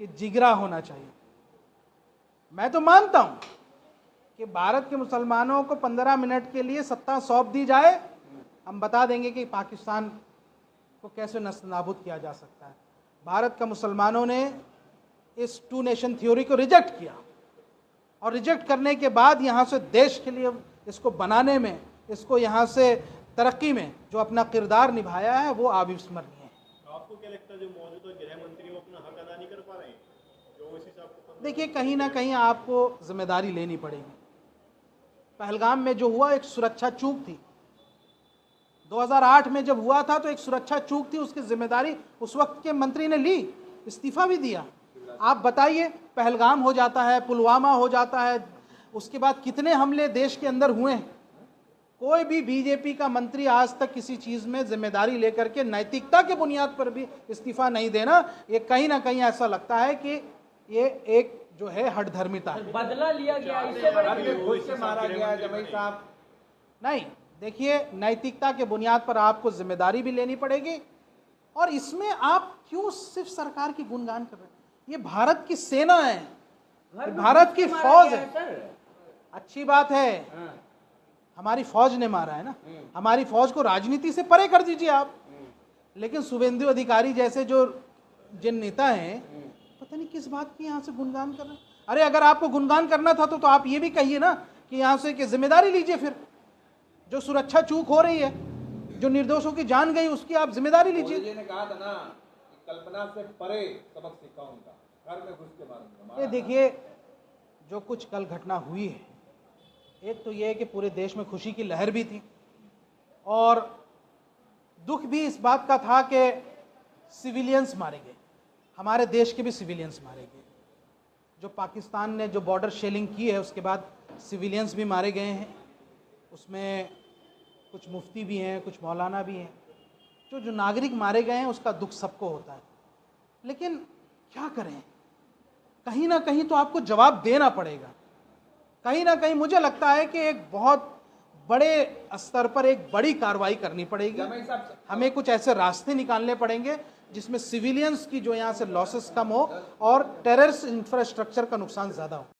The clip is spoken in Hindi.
कि जिगरा होना चाहिए। मैं तो मानता हूं कि भारत के मुसलमानों को 15 मिनट के लिए सत्ता सौंप दी जाए, हम बता देंगे कि पाकिस्तान को कैसे नस्तनाबूद किया जा सकता है। भारत का मुसलमानों ने इस 2 नेशन थ्योरी को रिजेक्ट किया, और रिजेक्ट करने के बाद यहाँ से देश के लिए इसको बनाने में, इसको यहाँ से तरक्की में जो अपना किरदार निभाया है वो अविस्मरणीय है। आपको क्या लगता है जो मौजूदा गृह मंत्री वो अपना हक अदा नहीं कर पा रहे हैं? जो इस हिसाब से देखिए, कहीं ना कहीं आपको जिम्मेदारी लेनी पड़ेगी। पहलगाम में जो हुआ एक सुरक्षा चूक थी। 2008 में जब हुआ था तो एक सुरक्षा चूक थी, उसकी जिम्मेदारी उस वक्त के मंत्री ने ली, इस्तीफा भी दिया। आप बताइए, पहलगाम हो जाता है, पुलवामा हो जाता है, उसके बाद कितने हमले देश के अंदर हुए हैं। कोई भी बीजेपी का मंत्री आज तक किसी चीज में जिम्मेदारी लेकर के नैतिकता के बुनियाद पर भी इस्तीफा नहीं देना, ये कहीं ना कहीं ऐसा लगता है कि ये एक जो है हठधर्मिता है। बदला लिया गया, इससे बड़े खुद से मारा गया जमाई साहब। नहीं, देखिए, नैतिकता के बुनियाद पर आपको जिम्मेदारी भी लेनी पड़ेगी। और इसमें आप क्यों सिर्फ सरकार की गुणगान कर रहे हैं? ये भारत की सेना है, भारत की फौज है। अच्छी बात है, हमारी फौज ने मारा है ना, हमारी फौज को राजनीति से परे कर दीजिए आप। लेकिन शुभेंदु अधिकारी जैसे जो जिन नेता हैं, पता नहीं किस बात की यहाँ से गुणगान कर रहे हैं। अरे अगर आपको गुणगान करना था तो आप ये भी कहिए ना कि यहाँ से कि जिम्मेदारी लीजिए। फिर जो सुरक्षा चूक हो रही है, जो निर्दोषों की जान गई, उसकी आप जिम्मेदारी लीजिए। मोदी जी ने कहा था ना कि कल्पना से परे सबक सीखा उनका, घर में घुस के मारूंगा। ये देखिए, जो कुछ कल घटना हुई है, एक तो ये है कि पूरे देश में खुशी की लहर भी थी, और दुख भी इस बात का था कि सिविलियंस मारे गए, हमारे देश के भी सिविलियंस मारे गए। जो पाकिस्तान ने जो बॉर्डर शेलिंग की है उसके बाद सिविलियंस भी मारे गए हैं। उसमें कुछ मुफ्ती भी हैं, कुछ मौलाना भी हैं। जो नागरिक मारे गए हैं उसका दुख सबको होता है, लेकिन क्या करें, कहीं ना कहीं तो आपको जवाब देना पड़ेगा। कहीं ना कहीं मुझे लगता है कि एक बहुत बड़े स्तर पर एक बड़ी कार्रवाई करनी पड़ेगी। हमें कुछ ऐसे रास्ते निकालने पड़ेंगे जिसमें सिविलियंस की जो यहाँ से लॉसेस कम हो और टेररिस्ट इंफ्रास्ट्रक्चर का नुकसान ज़्यादा हो।